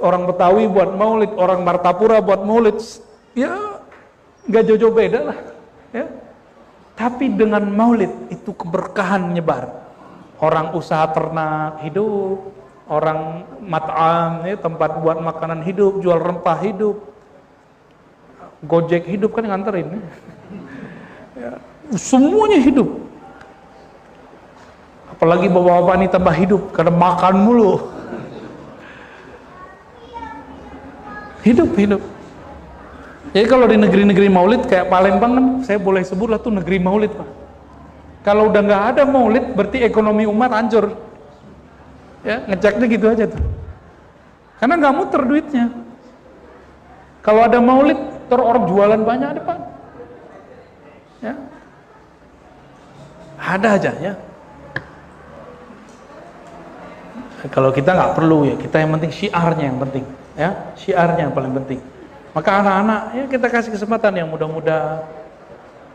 orang Betawi buat maulid, orang Martapura buat maulid, ya nggak jauh-jauh beda lah, ya. Tapi dengan maulid itu keberkahan nyebar. Orang usaha ternak hidup, orang mat'am, ya, tempat buat makanan hidup, jual rempah hidup, Gojek hidup kan nganterin, ya. Semuanya hidup. Apalagi bapak-bapak ini tambah hidup karena makan mulu. Hidup. Jadi kalau di negeri-negeri maulid kayak Palembang kan, saya boleh sebut lah tuh negeri maulid, Pak. Kalau udah nggak ada maulid, berarti ekonomi umat hancur. Ya, ngeceknya gitu aja tuh. Karena nggak muter duitnya. Kalau ada maulid, orang jualan banyak ada, Pak. Ya. Ada aja ya. Kalau kita nggak perlu ya, kita yang penting syiarnya yang penting. Ya, syiarnya yang paling penting. Maka anak-anak ya kita kasih kesempatan yang muda-muda.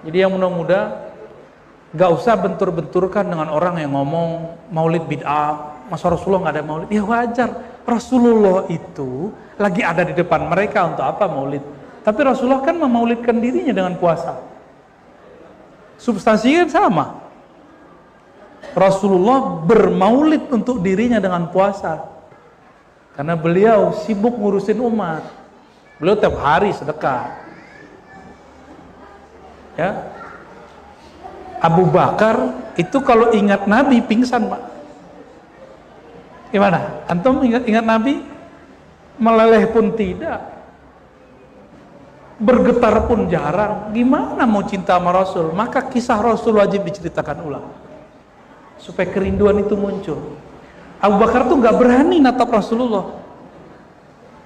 Jadi yang muda-muda gak usah bentur-benturkan dengan orang yang ngomong maulid bid'ah, masa Rasulullah nggak ada maulid. Ya wajar, Rasulullah itu lagi ada di depan mereka untuk apa maulid. Tapi Rasulullah kan memaulidkan dirinya dengan puasa. Substansinya sama. Rasulullah bermaulid untuk dirinya dengan puasa. Karena beliau sibuk ngurusin umat. Beliau tiap hari sedekah. Ya. Abu Bakar itu kalau ingat Nabi pingsan, Pak. Gimana? Antum ingat Nabi? Meleleh pun tidak. Bergetar pun jarang. Gimana mau cinta sama Rasul? Maka kisah Rasul wajib diceritakan ulang. Supaya kerinduan itu muncul. Abu Bakar tuh gak berani natap Rasulullah.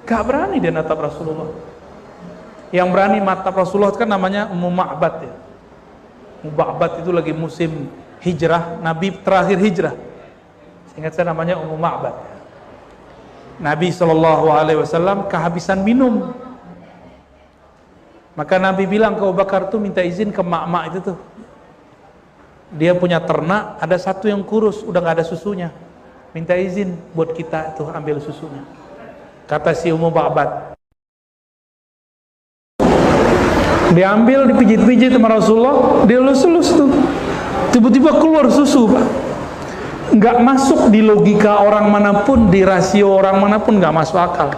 Gak berani dia natap Rasulullah. Yang berani natap Rasulullah kan namanya Ummu Ma'bad ya. Ummu Ma'bad itu lagi musim hijrah, Nabi terakhir hijrah. Ingat saya namanya Ummu Ma'bad. Nabi SAW kehabisan minum. Maka Nabi bilang ke Abu Bakar tuh minta izin ke mak-mak itu tuh. Dia punya ternak, ada satu yang kurus, udah gak ada susunya. Minta izin buat kita tuh ambil susunya. Kata si Ummu Ma'bad. Diambil, dipijit-pijit sama Rasulullah, dia lus-lus tuh. Tiba-tiba keluar susu, Pak. Nggak masuk di logika orang manapun, di rasio orang manapun, nggak masuk akal.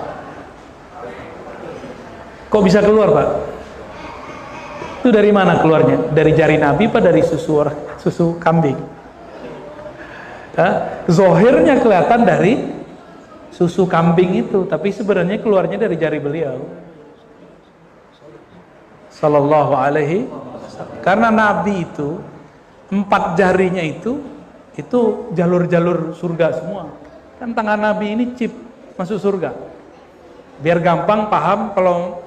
Kok bisa keluar, Pak? Itu dari mana keluarnya? Dari jari Nabi apa dari susu kambing? Zohirnya kelihatan dari susu kambing itu, tapi sebenarnya keluarnya dari jari beliau. Sallallahu alaihi wasallam. Karena Nabi itu 4 jarinya itu jalur-jalur surga semua. Kan tangan Nabi ini chip masuk surga. Biar gampang paham, kalau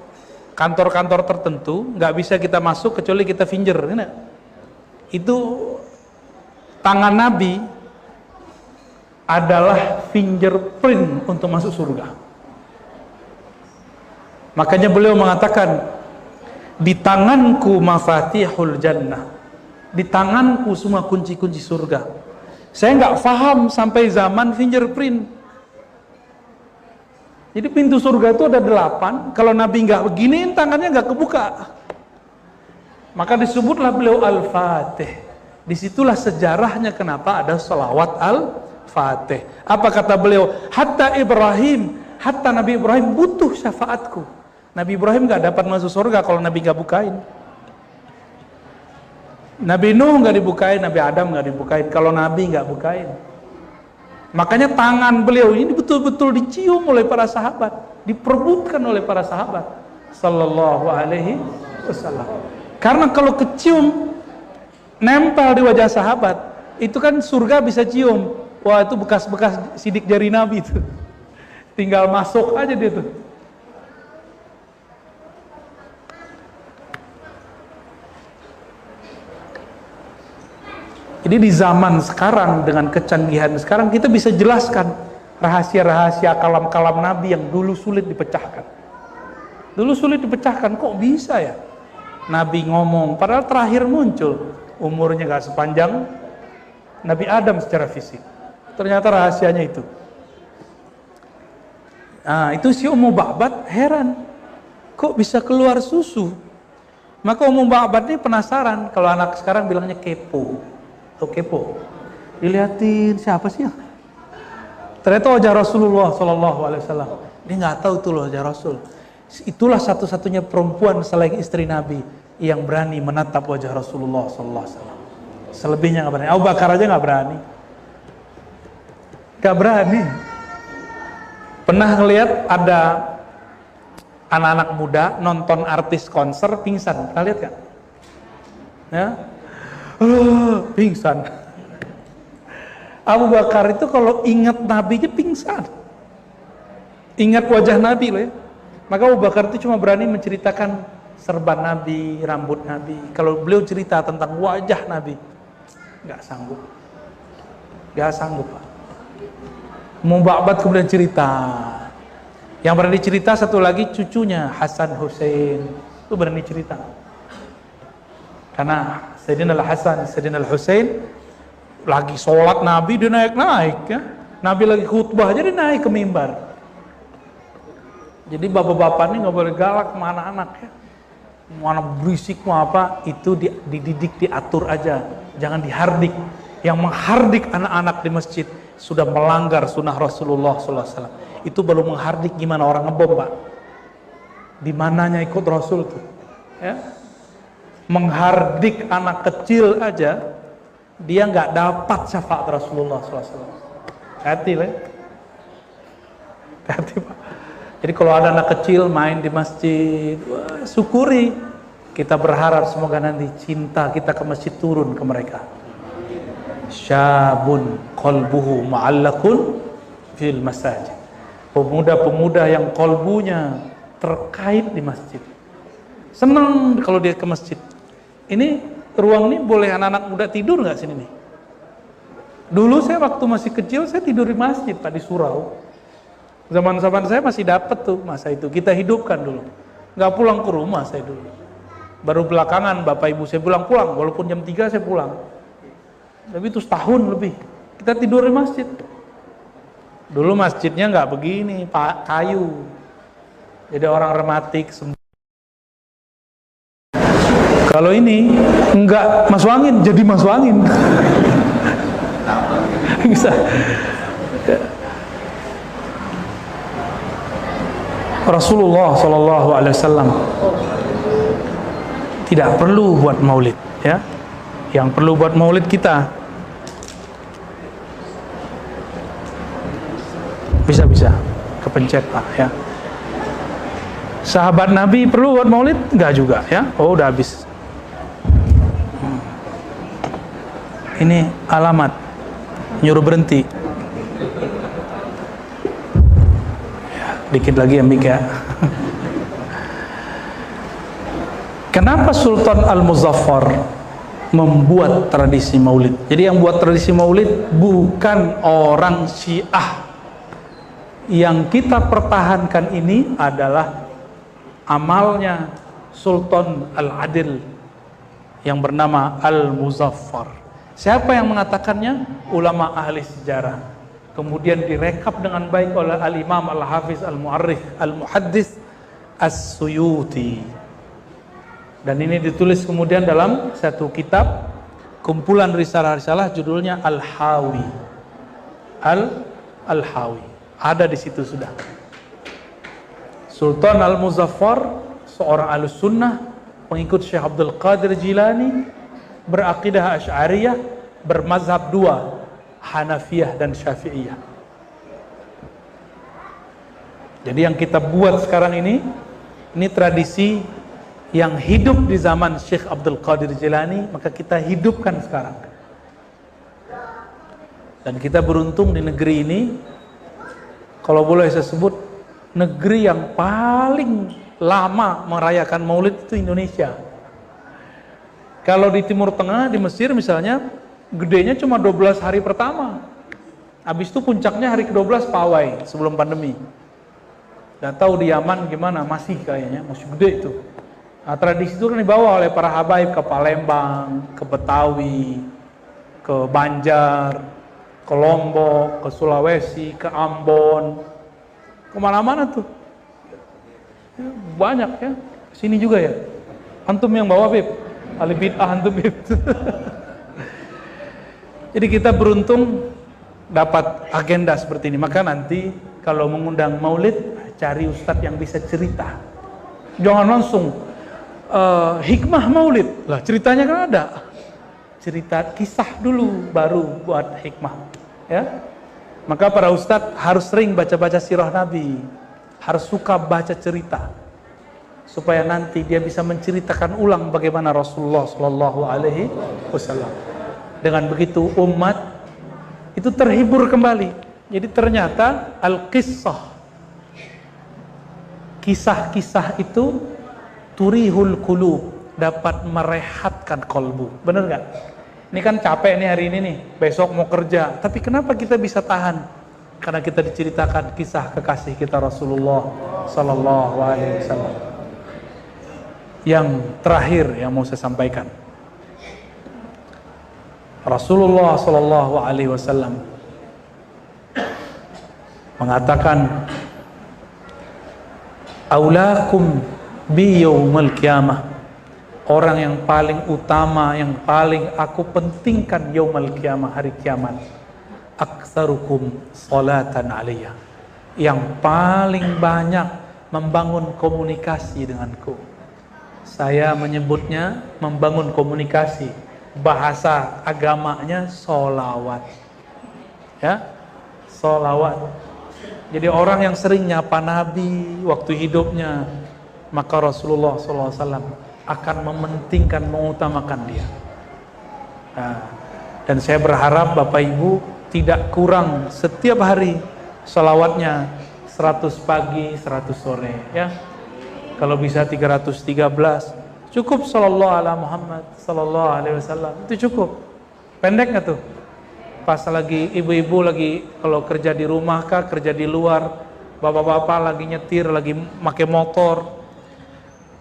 kantor-kantor tertentu nggak bisa kita masuk kecuali kita finger. Itu tangan Nabi adalah fingerprint untuk masuk surga. Makanya beliau mengatakan, di tanganku mafatihul jannah, di tanganku semua kunci-kunci surga. Saya nggak paham sampai zaman fingerprint. Jadi pintu surga itu ada 8. Kalau Nabi nggak beginiin tangannya nggak kebuka. Maka disebutlah beliau Al-Fatih. Disitulah sejarahnya kenapa ada salawat Al-Fatih. Apa kata beliau? Hatta Nabi Ibrahim butuh syafaatku. Nabi Ibrahim nggak dapat masuk surga kalau Nabi nggak bukain. Nabi Nuh nggak dibukain, Nabi Adam nggak dibukain. Kalau Nabi nggak bukain. Makanya tangan beliau ini betul-betul dicium oleh para sahabat, diperebutkan oleh para sahabat. Sallallahu alaihi wasallam. Karena kalau kecium, nempel di wajah sahabat, itu kan surga bisa cium. Wah, itu bekas-bekas sidik jari Nabi itu. Tinggal masuk aja dia tuh. Jadi di zaman sekarang dengan kecanggihan sekarang kita bisa jelaskan rahasia-rahasia kalam-kalam Nabi yang dulu sulit dipecahkan. Dulu sulit dipecahkan, kok bisa ya? Nabi ngomong, padahal terakhir muncul, umurnya gak sepanjang Nabi Adam secara fisik. Ternyata rahasianya itu. Nah, itu si Ummu Ba'bad heran, kok bisa keluar susu? Maka Ummu Ba'bad ini penasaran, kalau anak sekarang bilangnya kepo. Tuh kepo. Dilihatin siapa sih yang? Ternyata wajah Rasulullah SAW. Dia nggak tahu tuh loh wajah Rasul. Itulah satu-satunya perempuan selain istri Nabi yang berani menatap wajah Rasulullah SAW. Selebihnya nggak berani. Abu Bakar aja nggak berani. Nggak berani. Pernah ngelihat ada anak-anak muda nonton artis konser pingsan. Pernah lihat nggak? Ya, pingsan. Abu Bakar itu kalau ingat Nabi aja pingsan. Ingat wajah Nabi loh ya. Maka Abu Bakar itu cuma berani menceritakan serban Nabi, rambut Nabi. Kalau beliau cerita tentang wajah Nabi, nggak sanggup. Nggak sanggup, Pak. Mubabat kemudian cerita. Yang berani cerita satu lagi cucunya Hasan Hussein. Itu berani cerita. Karena Sayyidina Al-Hasan, Sayyidina Al-Hussein lagi sholat Nabi dia naik-naik ya. Nabi lagi khutbah jadi naik ke mimbar. Jadi bapak-bapak ini nggak boleh galak sama anak-anak ya. Mau anak berisik mau apa itu dididik, diatur aja, jangan dihardik. Yang menghardik anak-anak di masjid sudah melanggar sunnah Rasulullah SAW. Itu baru menghardik gimana orang ngebom, Pak. Di mananya ikut Rasul tuh ya. Menghardik anak kecil aja dia nggak dapat syafaat Rasulullah SAW. Hati lah, hati Pak. Jadi kalau ada anak kecil main di masjid, wah, syukuri. Kita berharap semoga nanti cinta kita ke masjid turun ke mereka. Syabun qalbuhu ma'allakun fil masajid. Pemuda-pemuda yang kolbunya terkait di masjid. Senang kalau dia ke masjid. Ini ruang ini boleh anak-anak muda tidur nggak sini nih? Dulu saya waktu masih kecil saya tidur di masjid Pak, di surau. Zaman-zaman saya masih dapat tuh masa itu. Kita hidupkan dulu. Nggak pulang ke rumah saya dulu. Baru belakangan bapak ibu saya pulang, walaupun jam 3 saya pulang. Tapi itu setahun lebih. Kita tidur di masjid. Dulu masjidnya nggak begini, Pak, kayu. Jadi orang rematik. Kalau ini nggak masuk angin, jadi masuk angin. Bisa. Rasulullah SAW tidak perlu buat maulid, ya. Yang perlu buat maulid kita. Bisa kepencet Pak, ya. Sahabat Nabi perlu buat maulid? Enggak juga, ya. Oh, udah habis. Ini alamat nyuruh berhenti. Dikit lagi ya Mik ya. Kenapa Sultan Al-Muzaffar membuat tradisi maulid? Jadi yang buat tradisi maulid bukan orang Syiah. Yang kita pertahankan ini adalah amalnya Sultan Al-Adil yang bernama Al-Muzaffar. Siapa yang mengatakannya? Ulama ahli sejarah. Kemudian direkap dengan baik oleh Al-Imam Al-Hafiz Al-Mu'arrikh Al-Muhaddis As-Suyuti. Dan ini ditulis kemudian dalam satu kitab kumpulan risalah-risalah judulnya Al-Hawi. Al-Hawi. Ada di situ sudah. Sultan Al-Muzaffar seorang Ahlus Sunnah, pengikut Syekh Abdul Qadir Jilani, berakidah Asy'ariyah, bermazhab dua, Hanafiyah dan Syafi'iyah. Jadi yang kita buat sekarang ini tradisi yang hidup di zaman Syekh Abdul Qadir Jilani, maka kita hidupkan sekarang. Dan kita beruntung di negeri ini, kalau boleh saya sebut, negeri yang paling lama merayakan maulid itu Indonesia. Kalau di Timur Tengah, di Mesir misalnya, gedenya cuma 12 hari pertama. Habis itu puncaknya hari ke-12 pawai sebelum pandemi. Nggak tahu di Yaman gimana, masih kayaknya, masih gede itu. Nah, tradisi itu kan dibawa oleh para habaib ke Palembang, ke Betawi, ke Banjar, ke Lombok, ke Sulawesi, ke Ambon. Kemana-mana tuh. Ya, banyak ya. Sini juga ya. Antum yang bawa Bib. Ahli bid'ah antum Bib. Jadi kita beruntung dapat agenda seperti ini. Maka nanti kalau mengundang maulid, cari ustadz yang bisa cerita. Jangan langsung hikmah maulid. Lah ceritanya kan ada. Cerita kisah dulu baru buat hikmah. Ya. Maka para ustadz harus sering baca-baca sirah Nabi. Harus suka baca cerita. Supaya nanti dia bisa menceritakan ulang bagaimana Rasulullah Shallallahu Alaihi Wasallam. Dengan begitu umat itu terhibur kembali. Jadi ternyata al-qissah, kisah-kisah itu turihul qulub, dapat merehatkan kolbu. Bener gak? Ini kan capek nih hari ini nih, besok mau kerja. Tapi kenapa kita bisa tahan? Karena kita diceritakan kisah kekasih kita Rasulullah Sallallahu Alaihi Wasallam. Yang terakhir yang mau saya sampaikan, Rasulullah Sallallahu Alaihi Wasallam mengatakan, "Aulakum bi yaumil qiyamah." Orang yang paling utama, yang paling aku pentingkan yaumil qiyamah, hari kiamat, aktsarukum salatan alayya, yang paling banyak membangun komunikasi denganku. Saya menyebutnya membangun komunikasi. Bahasa agamanya sholawat, ya, sholawat. Jadi orang yang sering nyapa Nabi waktu hidupnya, maka Rasulullah SAW akan mementingkan, mengutamakan dia. Nah, dan saya berharap Bapak Ibu tidak kurang setiap hari sholawatnya 100 pagi, 100 sore, ya. Kalau bisa 313. Cukup sallallahu ala Muhammad sallallahu alaihi wasallam. Itu cukup. Pendek nggak tuh? Pas lagi ibu-ibu lagi kalau kerja di rumah kah, kerja di luar, bapak-bapak lagi nyetir, lagi pakai motor,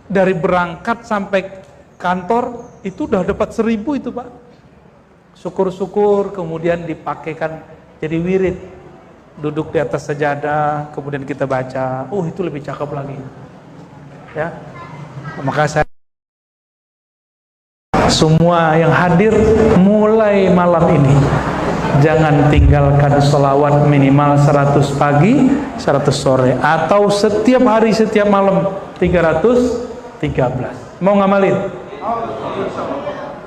dari berangkat sampai kantor itu udah dapat 1000 itu Pak. Syukur-syukur kemudian dipakaikan jadi wirid. Duduk di atas sajadah, kemudian kita baca. Itu lebih cakep lagi. Ya. Maka saya semua yang hadir mulai malam ini jangan tinggalkan sholawat minimal 100 pagi 100 sore atau setiap hari setiap malam 313. Mau ngamalin?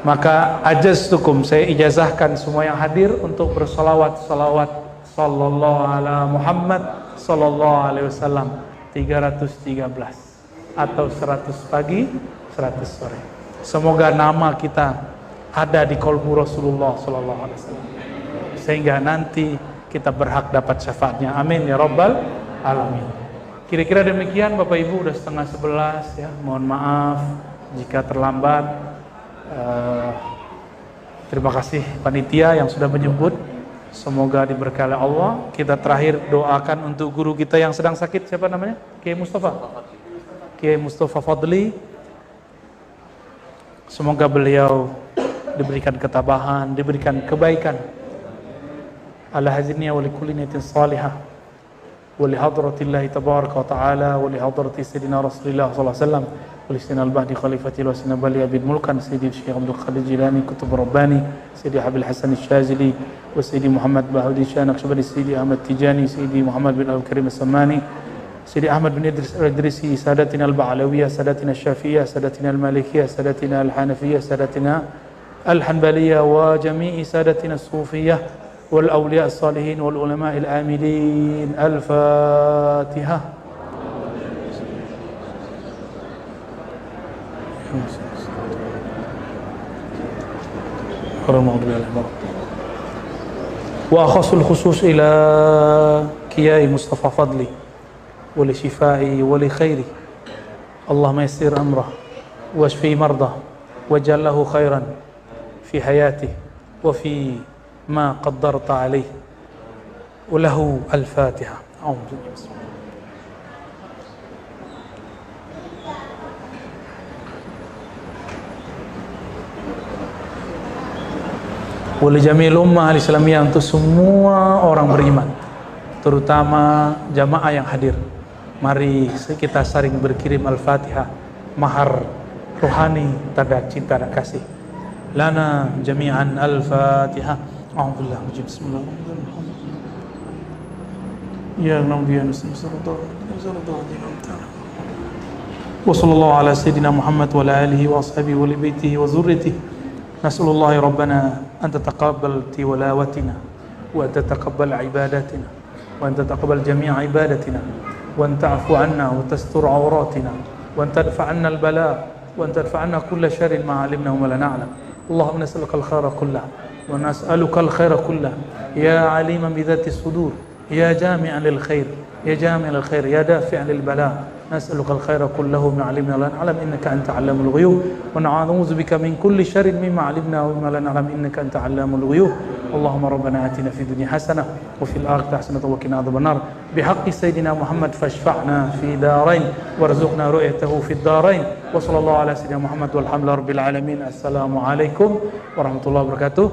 Maka ajaztukum, saya ijazahkan semua yang hadir untuk bersolawat sallallahu ala Muhammad sallallahu alaihi wasallam 313 atau 100 pagi 100 sore. Semoga nama kita ada di kolbu Rasulullah Sallallahu Alaihi Wasallam, sehingga nanti kita berhak dapat syafaatnya. Amin ya Rabbal Alamin. Kira-kira demikian Bapak Ibu, udah 10:30 ya. Mohon maaf jika terlambat. Terima kasih panitia yang sudah menyebut. Semoga diberkahi Allah. Kita terakhir doakan untuk guru kita yang sedang sakit. Siapa namanya? Kiai Mustafa. Kiai Mustafa Fadli. Semoga beliau diberikan ketabahan, diberikan kebaikan. Ala hazinnya wa likulli niyatin salihah wa li hadratillahi tabaraka wa ta'ala wa li hadrati sayyidina Rasulillah sallallahu alaihi wasallam wa li sayyidina al-bahdi khalifatil wa sayyidina bali abid mulkan sayyidi Syekh Abdul Qadir Jilani kutub Rabbani sayyidi Habil Hasan Syazili wa sayyidi Muhammad Bahudi Shah Naqshbandi sayyidi Ahmad Tijani sayyidi Muhammad bin Al-Karim As-Samani Sidi Ahmad bin Idrisi, Sadatina Al-Ba'alawiyah, Sadatina Al-Syafi'iyah, Sadatina Al-Malikiyah, Sadatina Al-Hanafiyah, Sadatina Al-Hanbaliyah, wa jami'i Sadatina Al-Sufiyah, wal-awliya al-salihin, wal-ulama al-amilin. Al-Fatihah. Wa akhasul khusus ila Kiai Mustafa Fadli ولشفائه ولخيره اللهم يسر أمره واشفي مرضه واجعل له خيرا في حياته وفي ما قدرت عليه وله الفاتحة أعوذ بالله ولجميع الأمة الإسلامية untuk semua orang beriman terutama jamaah yang hadir. Mari kita saling berkirim Al-Fatihah, mahar rohani tanda cinta dan kasih. Lana jami'an Al-Fatihah. A'udzubillahi minasyaitonir rajim. Bismillahirrahmanirrahim. Ya Nabi ya Nabi sallallahu alaihi wasallam. Wa sallallahu ala sayyidina Muhammad wa ala alihi wa ashabihi wa li baitihi wa zurriyyatihi. Nas'alullahi rabbana an tataqabbal tilawatina wa tataqabbal ibadatina wa an tataqabbal jami'a ibadatina wa an ta'fu 'anna wa tastur 'awratina wa an tadfa' 'anna al-bala' wa an tadfa' 'anna kulla sharrin ma 'alimna wa ma la na'lam. Allahumma nas'aluka al-khaira kullahu wa nas'aluka al-khaira kullahu ya 'aliman bi dhati as-sudur ya jami'an lil khair ya jami'an lil khair ya dafi'an lil bala'. نسألك الخير كله ما علمنا ولا نعلم إنك أنت علام الغيوب ونعوذ بك من كل شر مما علمنا وما لا نعلم إنك أنت علام الغيوب اللهم ربنا آتنا في الدنيا حسنة وفي الآخرة حسنة وقنا عذاب النار بحق سيدنا محمد فاشفعنا في دارين وارزقنا رؤيته في الدارين وصلى الله على سيدنا محمد والحمد لله رب العالمين. السلام عليكم ورحمة الله وبركاته.